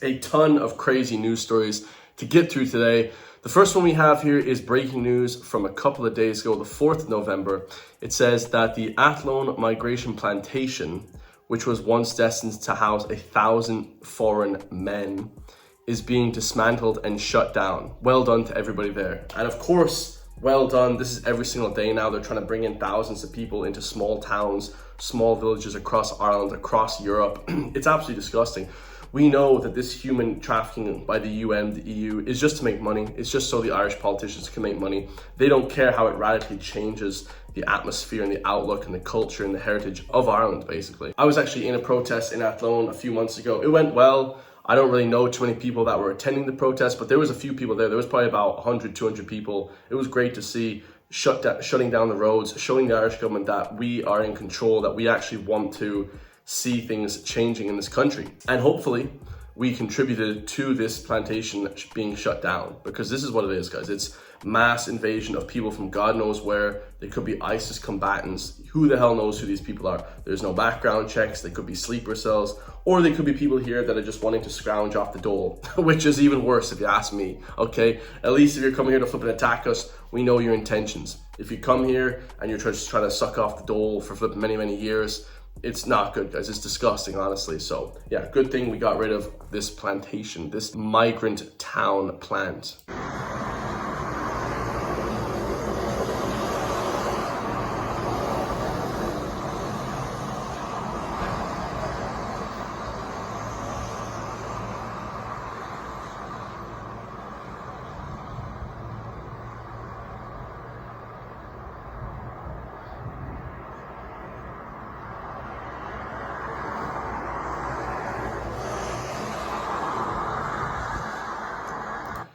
A ton of crazy news stories to get through today. The first one we have here is breaking news from a couple of days ago, the 4th of November. It says that the Athlone migration plantation, which was once destined to house 1,000 foreign men, is being dismantled and shut down. Well done to everybody there. And of course, well done. This is every single day now. They're trying to bring in thousands of people into small towns, small villages across Ireland, across Europe. It's absolutely disgusting. We know that this human trafficking by the UN, the EU, is just to make money. It's just so the Irish politicians can make money. They don't care how it radically changes the atmosphere and the outlook and the culture and the heritage of Ireland, basically. I was actually in a protest in Athlone a few months ago. It went well. I don't really know too many people that were attending the protest, but there was a few people there. There was probably about 100, 200 people. It was great to see shutting down the roads, showing the Irish government that we are in control, that we actually want to see things changing in this country. And hopefully we contributed to this plantation being shut down, because this is what it is, guys. It's mass invasion of people from God knows where. They could be ISIS combatants. Who the hell knows who these people are? There's no background checks. They could be sleeper cells, or they could be people here that are just wanting to scrounge off the dole, which is even worse if you ask me, okay? At least if you're coming here to flip and attack us, we know your intentions. If you come here and you're just trying to suck off the dole for flipping many, many years, it's not good, guys. It's disgusting, honestly. So yeah, good thing we got rid of this plantation, this migrant town plant.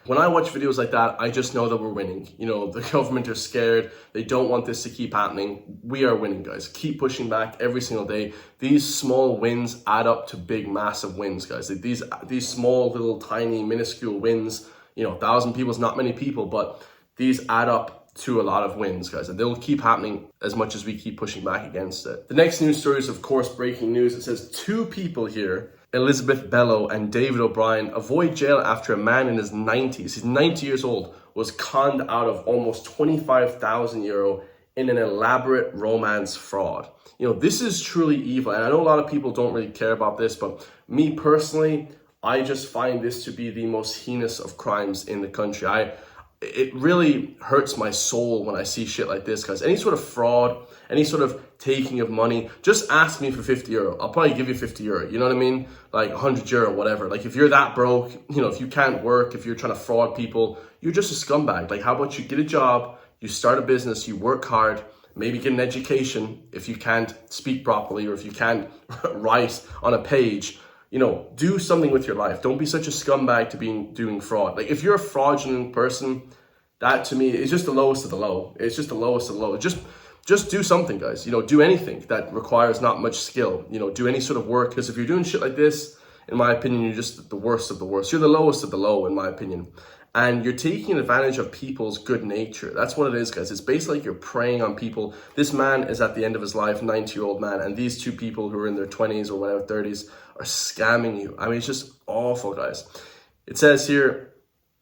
When I watch videos like that, I just know that we're winning. You know, the government are scared. They don't want this to keep happening. We are winning, guys. Keep pushing back every single day. These small wins add up to big, massive wins, guys. These small, little, tiny, minuscule wins, you know, 1,000 people is not many people, but these add up to a lot of wins, guys. And they'll keep happening as much as we keep pushing back against it. The next news story is, of course, breaking news. It says 2 people here, Elizabeth Bello and David O'Brien, avoid jail after a man in his 90s, he's 90 years old, was conned out of almost €25,000 in an elaborate romance fraud. You know, this is truly evil. And I know a lot of people don't really care about this, but me personally, I just find this to be the most heinous of crimes in the country. It really hurts my soul when I see shit like this, guys. Any sort of fraud, any sort of taking of money, just ask me for €50. I'll probably give you €50. You know what I mean? Like €100, whatever. Like if you're that broke, you know, if you can't work, if you're trying to fraud people, you're just a scumbag. Like how about you get a job, you start a business, you work hard, maybe get an education if you can't speak properly or if you can't write on a page. You know, do something with your life. Don't be such a scumbag to be doing fraud. Like if you're a fraudulent person, that to me is just the lowest of the low. It's just the lowest of the low. Just do something, guys. You know, do anything that requires not much skill. You know, do any sort of work, because if you're doing shit like this, in my opinion, you're just the worst of the worst. You're the lowest of the low, in my opinion. And you're taking advantage of people's good nature. That's what it is, guys. It's basically like you're preying on people. This man is at the end of his life, 90-year-old man, and these 2 people who are in their 20s or whatever, 30s, are scamming you. I mean, it's just awful, guys. It says here,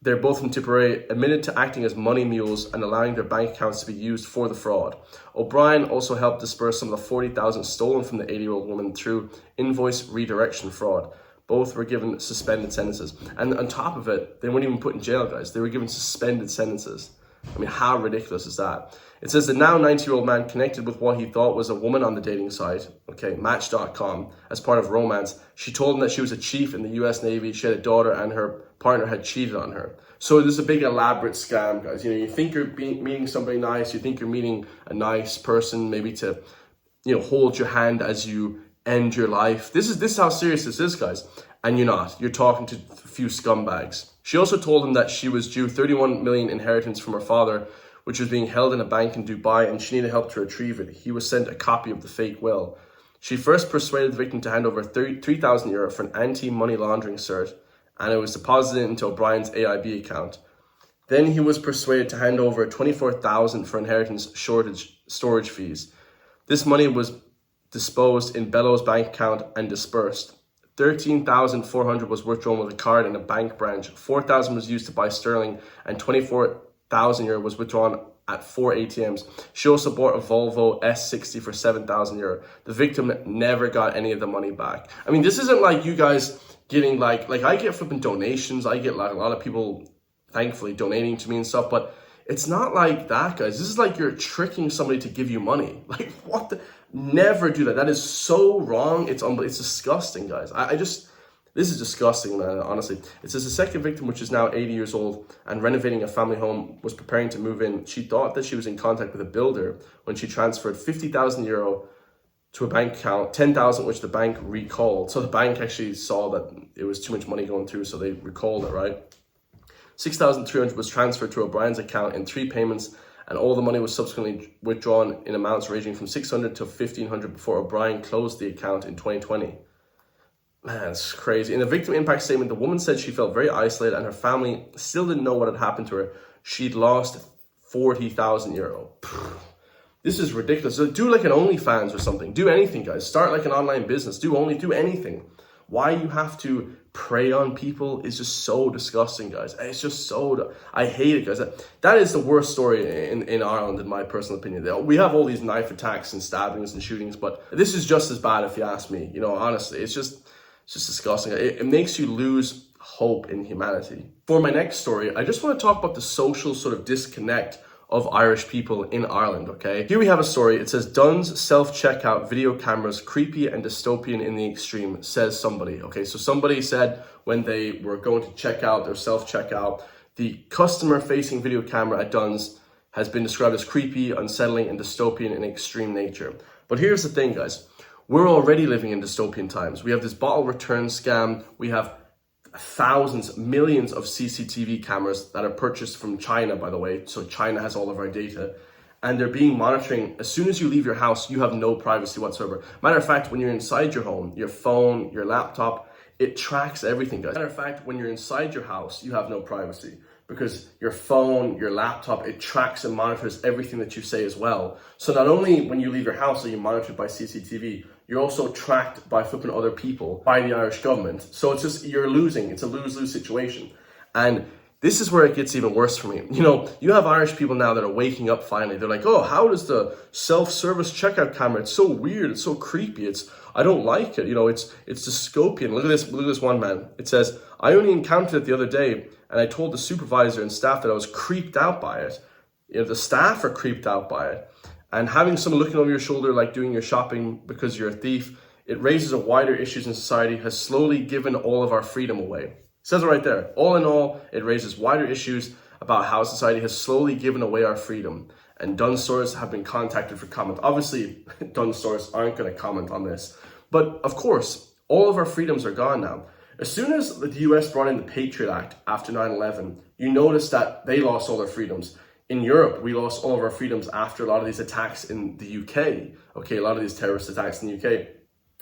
they're both from Tipperary, admitted to acting as money mules and allowing their bank accounts to be used for the fraud. O'Brien also helped disperse some of the 40,000 stolen from the 80-year-old woman through invoice redirection fraud. Both were given suspended sentences. And on top of it, they weren't even put in jail, guys. They were given suspended sentences. I mean, how ridiculous is that? It says the now 90-year-old man connected with what he thought was a woman on the dating site, okay, Match.com, as part of romance. She told him that she was a chief in the US Navy, she had a daughter, and her partner had cheated on her. So there's a big elaborate scam, guys. You know, you think you're meeting somebody nice, you think you're meeting a nice person, maybe to, you know, hold your hand as you end your life. This is how serious this is, guys. And you're not. You're talking to a few scumbags. She also told him that she was due 31 million inheritance from her father, which was being held in a bank in Dubai, and she needed help to retrieve it. He was sent a copy of the fake will. She first persuaded the victim to hand over €3,000 for an anti-money laundering cert, and it was deposited into O'Brien's AIB account. Then he was persuaded to hand over $24,000 for inheritance storage fees. This money was disposed in Bello's bank account and dispersed. 13,400 was withdrawn with a card in a bank branch. 4,000 was used to buy sterling, and 24,000 euro was withdrawn at 4 ATMs. She also bought a Volvo S60 for 7,000 euro. The victim never got any of the money back. I mean, this isn't like you guys getting like I get flipping donations. I get like a lot of people, thankfully, donating to me and stuff, but it's not like that, guys. This is like you're tricking somebody to give you money. Like, what the? Never do that. That is so wrong. It's disgusting, guys. This is disgusting, man, honestly. It says the second victim, which is now 80 years old and renovating a family home, was preparing to move in. She thought that she was in contact with a builder when she transferred 50,000 euro to a bank account, 10,000 which the bank recalled. So the bank actually saw that it was too much money going through, so they recalled it, right? 6,300 was transferred to O'Brien's account in 3 payments, and all the money was subsequently withdrawn in amounts ranging from 600 to 1,500 before O'Brien closed the account in 2020. Man, it's crazy. In the victim impact statement, the woman said she felt very isolated and her family still didn't know what had happened to her. She'd lost 40,000 euro. This is ridiculous. So do like an OnlyFans or something. Do anything, guys. Start like an online business. Do anything. Why you have to prey on people is just so disgusting, guys. It's just so, I hate it, guys. That is the worst story in Ireland, in my personal opinion. We have all these knife attacks and stabbings and shootings, but this is just as bad if you ask me. You know, honestly, it's just disgusting. It makes you lose hope in humanity. For my next story, I just want to talk about the social sort of disconnect of Irish people in Ireland, okay? Here we have a story. It says, Dunn's self-checkout video cameras creepy and dystopian in the extreme, says somebody. Okay, so somebody said when they were going to check out their self-checkout, the customer-facing video camera at Dunn's has been described as creepy, unsettling, and dystopian in extreme nature. But here's the thing, guys. We're already living in dystopian times. We have this bottle return scam. We have thousands, millions of CCTV cameras that are purchased from China, by the way. So China has all of our data. And they're being monitoring. As soon as you leave your house, you have no privacy whatsoever. Matter of fact, when you're inside your home, your phone, your laptop, it tracks everything, guys. Matter of fact, when you're inside your house, you have no privacy. Because your phone, your laptop, it tracks and monitors everything that you say as well. So not only when you leave your house are you monitored by CCTV, you're also tracked by flipping other people, by the Irish government. So it's just, you're losing. It's a lose-lose situation. And this is where it gets even worse for me. You know, you have Irish people now that are waking up finally. They're like, oh, how does the self-service checkout camera? It's so weird. It's so creepy. I don't like it. You know, it's dystopian. Look at this one, man. It says, I only encountered it the other day, and I told the supervisor and staff that I was creeped out by it. You know, the staff are creeped out by it. And having someone looking over your shoulder, like doing your shopping because you're a thief, it raises a wider issues in society, has slowly given all of our freedom away. It says it right there. All in all, it raises wider issues about how society has slowly given away our freedom. And Dunn stores have been contacted for comment. Obviously, Dunn stores aren't going to comment on this. But of course, all of our freedoms are gone now. As soon as the US brought in the Patriot Act after 9/11, you notice that they lost all their freedoms. In Europe, we lost all of our freedoms after a lot of these attacks in the UK. Okay, a lot of these terrorist attacks in the UK.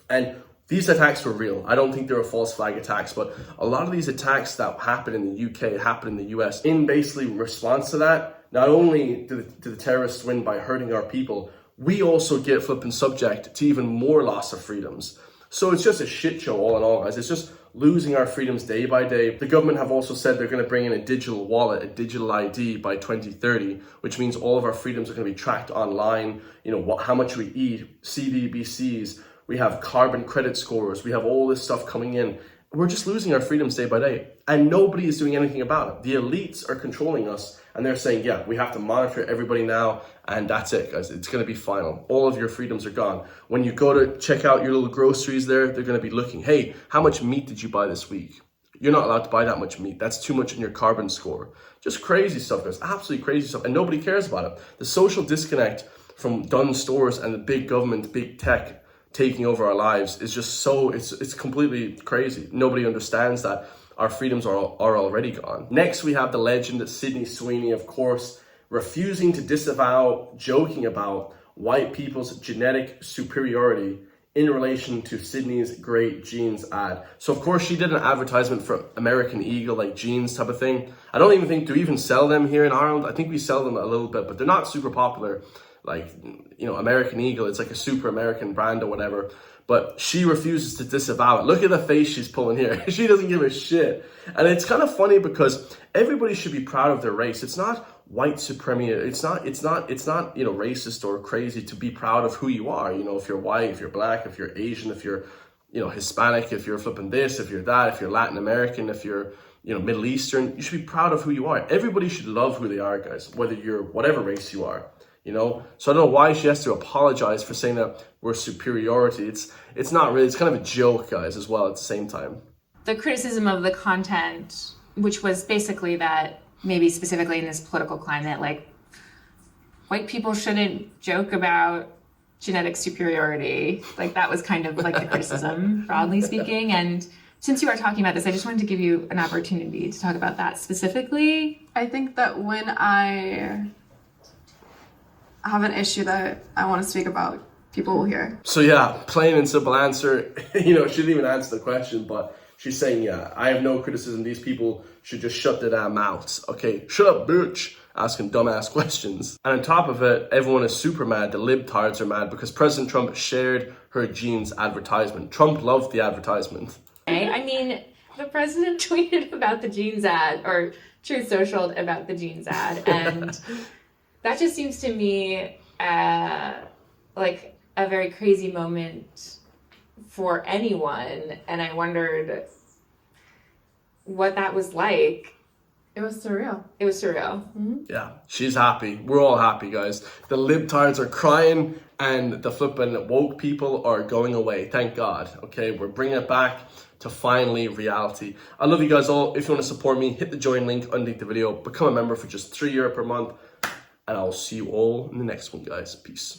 And these attacks were real. I don't think they were false flag attacks, but a lot of these attacks that happened in the UK happened in the US. In basically response to that, not only did the terrorists win by hurting our people, we also get flipping subject to even more loss of freedoms. So it's just a shit show all in all, guys. It's just losing our freedoms day by day. The government have also said they're going to bring in a digital wallet, a digital ID by 2030, which means all of our freedoms are going to be tracked online. You know, how much we eat, CBBCs, we have carbon credit scores, we have all this stuff coming in. We're just losing our freedoms day by day, and nobody is doing anything about it. The elites are controlling us, and they're saying, yeah, we have to monitor everybody now, and that's it, guys. It's going to be final. All of your freedoms are gone. When you go to check out your little groceries there, they're going to be looking, hey, how much meat did you buy this week? You're not allowed to buy that much meat. That's too much in your carbon score. Just crazy stuff, guys. Absolutely crazy stuff, and nobody cares about it. The social disconnect from Dunn stores and the big government, big tech taking over our lives is just so, it's completely crazy. Nobody understands that our freedoms are already gone. Next, we have the legend that Sydney Sweeney, of course, refusing to disavow, joking about white people's genetic superiority in relation to Sydney's great jeans ad. So of course she did an advertisement for American Eagle, like jeans type of thing. I don't even think, do we even sell them here in Ireland? I think we sell them a little bit, but they're not super popular. Like, you know, American Eagle, it's like a super American brand or whatever. but she refuses to disavow it. Look at the face she's pulling here. She doesn't give a shit. And it's kind of funny because everybody should be proud of their race. It's not white supremacy. It's not, you know, racist or crazy to be proud of who you are. You know, if you're white, if you're black, if you're Asian, if you're, you know, Hispanic, if you're flipping this, if you're that, if you're Latin American, if you're, you know, Middle Eastern, you should be proud of who you are. Everybody should love who they are, guys, whether you're whatever race you are, you know? So I don't know why she has to apologize for saying that we're superiority. It's not really, it's kind of a joke, guys, as well at the same time. The criticism of the content, which was basically that maybe specifically in this political climate, like white people shouldn't joke about genetic superiority. Like that was kind of like the criticism, broadly speaking. And since you are talking about this, I just wanted to give you an opportunity to talk about that specifically. I think that when I have an issue that I want to speak about, people will hear. So yeah, plain and simple answer. You know, she didn't even answer the question, but she's saying, yeah, I have no criticism. These people should just shut their damn mouths. Okay, shut up, bitch. Asking dumbass questions. And on top of it, everyone is super mad. The libtards are mad because President Trump shared her jeans advertisement. Trump loved the advertisement. I mean, the president tweeted about the jeans ad, or Truth Social about the jeans ad, and that just seems to me like a very crazy moment for anyone, and I wondered what that was like. It was surreal. It was surreal. Mm-hmm. Yeah, she's happy. We're all happy, guys. The libtards are crying and the flipping woke people are going away. Thank God. Okay, we're bringing it back to finally reality. I love you guys all. If you want to support me, hit the join link underneath the video. Become a member for just €3 per month. And I'll see you all in the next one, guys. Peace.